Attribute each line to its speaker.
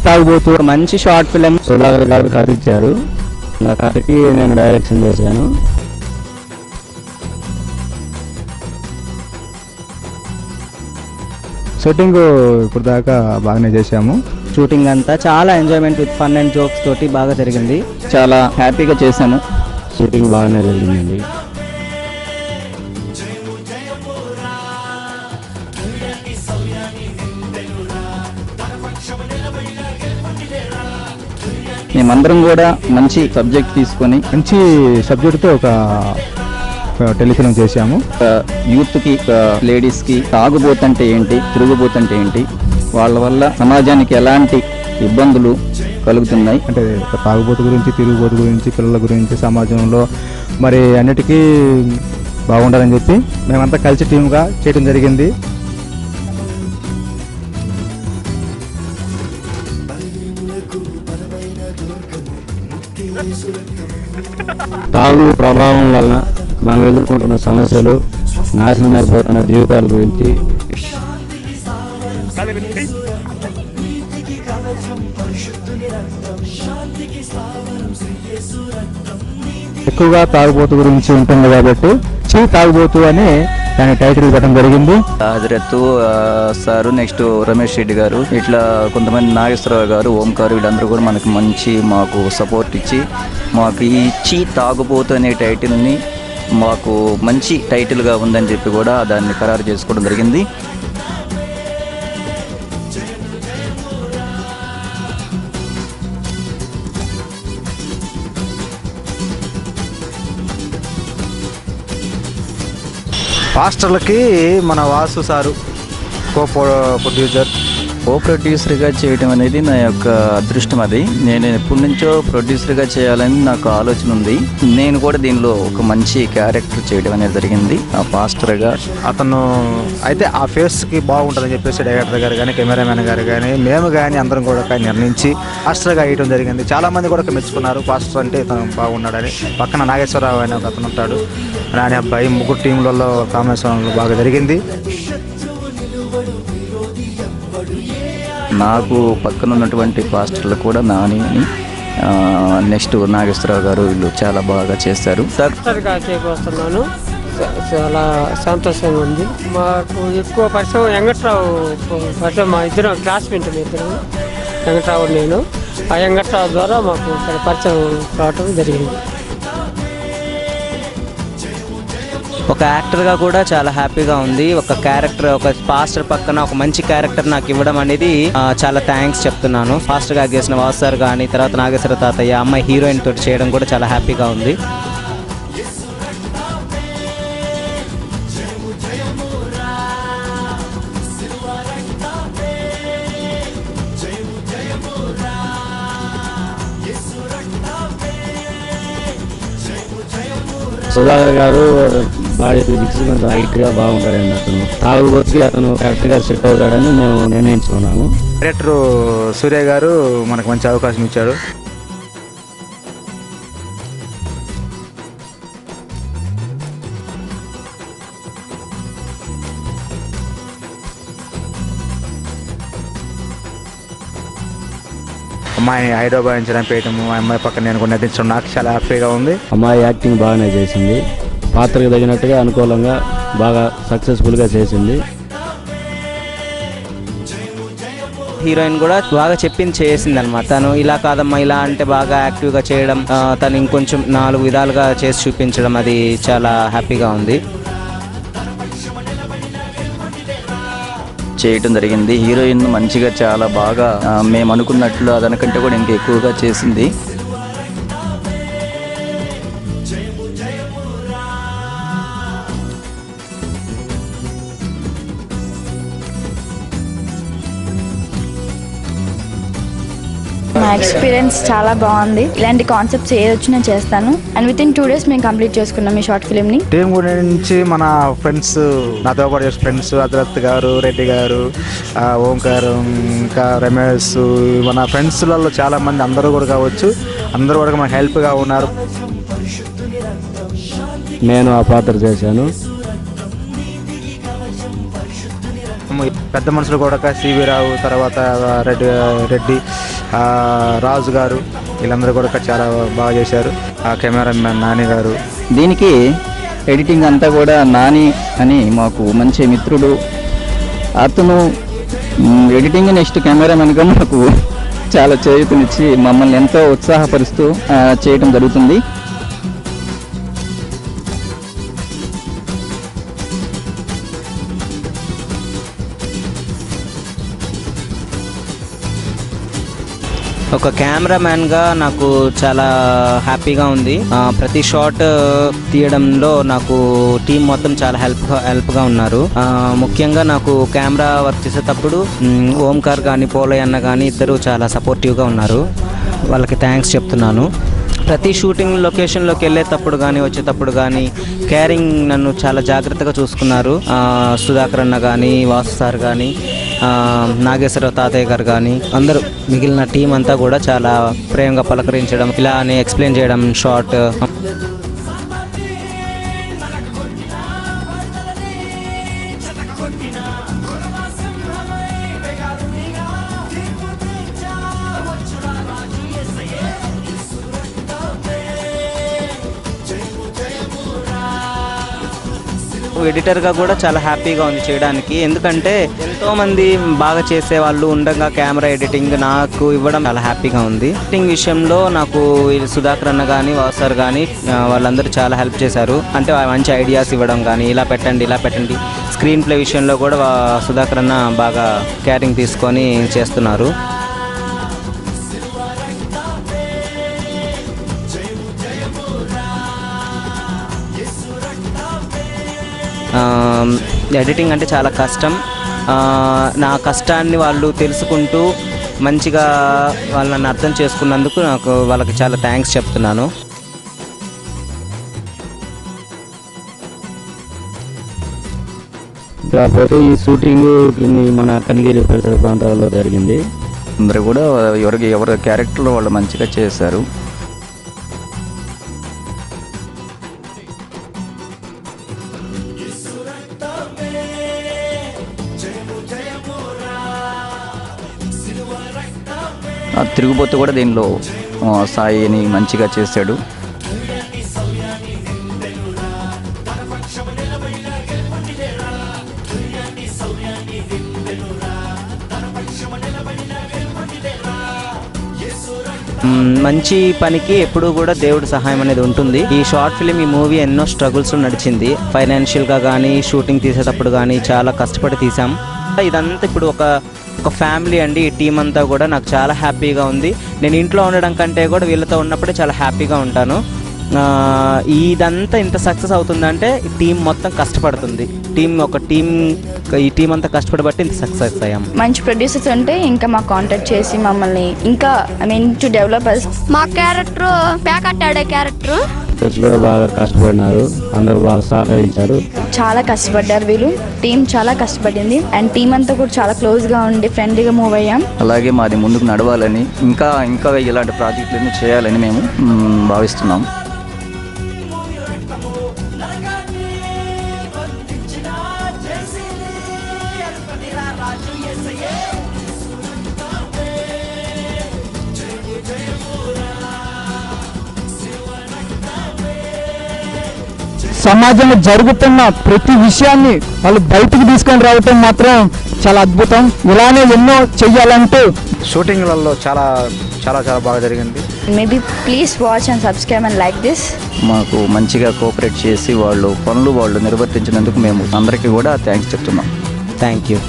Speaker 1: తాగుబోతూ మంచి short film Sudhakar గారు కథ ఇచ్చారు. నా కథకి నేను డైరెక్షన్ చేశాను.
Speaker 2: షూటింగ్ ఇప్పుడు దాకా బాగానే చేశాము.
Speaker 3: షూటింగ్ అంతా చాలా enjoyment with fun and jokes తోటి బాగా జరిగింది.
Speaker 1: చాలా హ్యాపీగా చేశాను. షూటింగ్ బాగానే జరిగిందండి. మేమందరం కూడా మంచి సబ్జెక్ట్ తీసుకొని
Speaker 2: మంచి సబ్జెక్టుతో ఒక టెలిఫిలిం చేశాము.
Speaker 1: యూత్కి, లేడీస్కి తాగుబోతంటే ఏంటి, తిరుగుబోతంటే ఏంటి, వాళ్ళ వల్ల సమాజానికి ఎలాంటి ఇబ్బందులు కలుగుతున్నాయి,
Speaker 2: అంటే తాగుబోతు గురించి, తిరుగుబోతు గురించి, పిల్లల గురించి, సమాజంలో మరి అన్నిటికీ బాగుండాలని చెప్పి మేమంతా కలిసి టీమ్గా చేయడం జరిగింది.
Speaker 1: తాగు ప్రభావం వలన మనం ఎదుర్కొంటున్న సమస్యలు, నాశనం అయిపోతున్న జీవితాల గురించి
Speaker 2: ఎక్కువగా తాగుబోతు గురించి ఉంటుంది కాబట్టి తాగుబోతు అని దాని టైటిల్ పెట్టడం జరిగింది.
Speaker 1: హజరత్ సారు, నెక్స్ట్ రమేష్ రెడ్డి గారు, ఇట్లా కొంతమంది నాగేశ్వరరావు గారు, ఓంకారు, వీళ్ళందరూ కూడా మాకు సపోర్ట్ ఇచ్చి మాకు ఈ తాగుబోతు అనే టైటిల్ని మాకు మంచి టైటిల్గా ఉందని చెప్పి కూడా దాన్ని ఖరారు చేసుకోవడం జరిగింది.
Speaker 4: పాస్టర్లకి మన వాసు సారు కో ప్రొడ్యూసర్గా
Speaker 1: చేయడం అనేది నా యొక్క అదృష్టం. అది నేను ఎప్పటి నుంచో ప్రొడ్యూసర్గా చేయాలని నాకు ఆలోచన ఉంది. నేను కూడా దీనిలో ఒక మంచి క్యారెక్టర్ చేయడం అనేది జరిగింది. ఆ పాస్టర్గా
Speaker 4: అతను అయితే ఆ ఫేస్కి బాగుంటుందని చెప్పేసి డైరెక్టర్ గారు కానీ, కెమెరామెన్ గారు కానీ, మేము కానీ అందరం కూడా నిర్ణయించి పాస్టర్గా వేయడం జరిగింది. చాలామంది కూడా మెచ్చుకున్నారు, పాస్టర్ అంటే ఇతను బాగున్నాడని. పక్కన నాగేశ్వరరావు అనే ఒక అతను ఉంటాడు, నాని అబ్బాయి, ముగ్గురు టీంలలో కాంబినేషన్లు బాగా జరిగింది.
Speaker 1: నాకు పక్కన ఉన్నటువంటి పాస్టర్లు కూడా నాని అని, నెక్స్ట్ నాగేశ్వరరావు గారు, వీళ్ళు చాలా బాగా చేశారు.
Speaker 5: చేయబోతున్నాను, చాలా సంతోషంగా ఉంది. మాకు ఎక్కువ పరిచయం వెంకట్రావు పరిచయం, మా ఇద్దరు క్లాస్మేట్, ఇద్దరు వెంకట్రావు నేను. ఆ వెంకట్రావు ద్వారా మాకు ఇక్కడ పరిచయం కావటం జరిగింది.
Speaker 3: ఒక యాక్టర్గా కూడా చాలా హ్యాపీగా ఉంది. ఒక క్యారెక్టర్, ఒక పాస్టర్ పక్కన ఒక మంచి క్యారెక్టర్ నాకు ఇవ్వడం అనేది చాలా థ్యాంక్స్ చెప్తున్నాను. పాస్టర్గా చేసిన వాసు సార్ కానీ, తర్వాత నాగేశ్వర తాతయ్య, అమ్మాయి హీరోయిన్ తోటి చేయడం కూడా చాలా హ్యాపీగా ఉంది.
Speaker 1: సుధాకర్ గారు బాడీ ఫిజిక్స్ కొంచెం హైట్గా బాగుంటాడండి. తాగుబోతుకి అతను కరెక్ట్గా సెట్ అవుతాడని మేము నిర్ణయించుకున్నాము.
Speaker 4: డైరెక్టర్ సూర్య గారు మనకు మంచి అవకాశం ఇచ్చాడు. అమ్మాయిని హైదరాబాద్ నుంచి రంపేయటము, ఆ అమ్మాయి పక్కన నేను కూడా నటించడం నాకు చాలా హ్యాపీగా ఉంది.
Speaker 1: అమ్మాయి యాక్టింగ్ బాగానే చేసింది, పాత్రకు తగినట్టుగా అనుకూలంగా బాగా సక్సెస్ఫుల్గా చేసింది.
Speaker 3: హీరోయిన్ కూడా బాగా చెప్పింది చేసింది అనమాట. తను ఇలా కాదమ్మా, ఇలా అంటే బాగా యాక్టివ్గా చేయడం, తను ఇంకొంచెం 4 విధాలుగా చేసి చూపించడం, అది చాలా హ్యాపీగా ఉంది.
Speaker 1: చేయటం జరిగింది. హీరోయిన్ మంచిగా చాలా బాగా మేము అనుకున్నట్లు అదనకంటే కూడా ఇంకా ఎక్కువగా చేసింది.
Speaker 6: మా ఎక్స్పీరియన్స్ చాలా బాగుంది. ఇలాంటి కాన్సెప్ట్స్ ఏది వచ్చి నేను చేస్తాను. అండ్ విత్ ఇన్ 2 days మేము కంప్లీట్ చేసుకున్నాం ఈ షార్ట్ ఫిల్మ్ని.
Speaker 4: టీం గురించి మన ఫ్రెండ్స్, నాతో పాటు చేసిన ఫ్రెండ్స్ అదరత్ గారు, రెడ్డి గారు, ఓంకార్, ఇంకా రమేష్, మన ఫ్రెండ్స్లలో చాలా మంది అందరూ కూడా కావచ్చు, అందరూ కూడా మనకు హెల్ప్గా ఉన్నారు.
Speaker 2: నేను ఆ పాత్ర చేశాను.
Speaker 4: పెద్ద మనుషులు కూడా సివి రావు, తర్వాత రెడ్డి రాజు గారు, వీళ్ళందరూ కూడా చాలా బాగా చేశారు. కెమెరామెన్ నాని గారు.
Speaker 1: దీనికి ఎడిటింగ్ అంతా కూడా నాని అని మాకు మంచి మిత్రుడు. అతను ఎడిటింగ్ నెక్స్ట్ కెమెరామెన్గా మాకు చాలా చేయూతనిచ్చి మమ్మల్ని ఎంతో ఉత్సాహపరుస్తూ చేయటం జరుగుతుంది.
Speaker 3: ఒక కెమెరామ్యాన్గా నాకు చాలా హ్యాపీగా ఉంది. ప్రతి షాట్ తీయడంలో నాకు టీం మొత్తం చాలా హెల్ప్గా ఉన్నారు. ముఖ్యంగా నాకు కెమెరా వర్క్ చేసేటప్పుడు ఓంకార్ కానీ పోలయ్య అన్న కానీ ఇద్దరు చాలా సపోర్టివ్గా ఉన్నారు. వాళ్ళకి థ్యాంక్స్ చెప్తున్నాను. ప్రతి షూటింగ్ లొకేషన్లోకి వెళ్ళేటప్పుడు కానీ వచ్చేటప్పుడు కానీ కేరింగ్ నన్ను చాలా జాగ్రత్తగా చూసుకున్నారు. సుధాకర్ అన్న కానీ, వాసు సార్ కానీ, నాగేశ్వరరావు తాతయ్య గారు కానీ, అందరూ మిగిలిన టీం అంతా కూడా చాలా ప్రేమగా పలకరించడం, ఇలా అని ఎక్స్ప్లెయిన్ చేయడం షార్ట్. ఎడిటర్గా కూడా చాలా హ్యాపీగా ఉంది చేయడానికి. ఎందుకంటే ఎంతోమంది బాగా చేసేవాళ్ళు ఉండగా కెమెరా ఎడిటింగ్ నాకు ఇవ్వడం చాలా హ్యాపీగా ఉంది. ఎడిటింగ్ విషయంలో నాకు సుధాకర్ అన్న కానీ, వాసర్ కానీ వాళ్ళందరూ చాలా హెల్ప్ చేశారు. అంటే మంచి ఐడియాస్ ఇవ్వడం కానీ, ఇలా పెట్టండి. స్క్రీన్ ప్లే విషయంలో కూడా సుధాకర్ అన్న బాగా కేరింగ్ తీసుకొని చేస్తున్నారు. ఎడిటింగ్ అంటే చాలా కష్టం. నా కష్టాన్ని వాళ్ళు తెలుసుకుంటూ మంచిగా వాళ్ళని అర్థం చేసుకున్నందుకు నాకు వాళ్ళకి చాలా థ్యాంక్స్ చెప్తున్నాను.
Speaker 2: కాకపోతే ఈ షూటింగ్ మన కనిగిరి పరిసర ప్రాంతాల్లో జరిగింది.
Speaker 1: అందరూ కూడా ఎవరి క్యారెక్టర్లో వాళ్ళు మంచిగా చేశారు. తిరుగుబోతు కూడా దీనిలో సాయిని మంచిగా చేశాడు.
Speaker 3: మంచి పనికి ఎప్పుడూ కూడా దేవుడి సహాయం అనేది ఉంటుంది. ఈ షార్ట్ ఫిలిం, ఈ మూవీ ఎన్నో స్ట్రగుల్స్ నడిచింది. ఫైనాన్షియల్గా కానీ, షూటింగ్ తీసేటప్పుడు కానీ చాలా కష్టపడి తీసాం. ఇదంతా ఇప్పుడు ఒక ఫ్యామిలీ అండి. ఈ టీం అంతా కూడా నాకు చాలా హ్యాపీగా ఉంది. నేను ఇంట్లో ఉండడం కంటే కూడా వీళ్ళతో ఉన్నప్పుడే చాలా హ్యాపీగా ఉంటాను. ఇదంతా ఇంత సక్సెస్ అవుతుందంటే టీం మొత్తం కష్టపడుతుంది. ఈ టీం అంతా కష్టపడబట్టి ఇంత సక్సెస్ అయ్యాం.
Speaker 6: మంచి ప్రొడ్యూసర్స్ ఉంటే ఇంకా మాకు కాంటాక్ట్ చేసి మమ్మల్ని ఇంకా టు డెవలపర్స్.
Speaker 7: మా క్యారెక్టర్ ప్యాకెట్ ఆడే క్యారెక్టర్
Speaker 2: బాగా కష్టపడినారు, అందరూ బాగా సహకరించారు.
Speaker 6: చాలా కష్టపడ్డారు వీళ్ళు. టీం చాలా కష్టపడింది. అండ్ టీం అంతా కూడా చాలా క్లోజ్గా ఉండి ఫ్రెండ్లీగా మూవ్ అయ్యాం.
Speaker 1: అలాగే మాది ముందుకు నడవాలని, ఇంకా ఇలాంటి ప్రాజెక్టులన్నీ చేయాలని మేము భావిస్తున్నాం.
Speaker 8: సమాజంలో జరుగుతున్న ప్రతి విషయాన్ని వాళ్ళు బయటికి తీసుకొని రావటం మాత్రం చాలా అద్భుతం. ఇలానే ఎన్నో చెయ్యాలంటూ
Speaker 4: షూటింగ్లలో చాలా చాలా చాలా బాగా జరిగింది.
Speaker 6: Maybe please watch and subscribe and like this.
Speaker 1: మాకు మంచిగా కోఆపరేట్ చేసి వాళ్ళు నిర్వర్తించినందుకు మేము అందరికీ కూడా థ్యాంక్స్ చెప్తున్నాం.
Speaker 3: Thank you.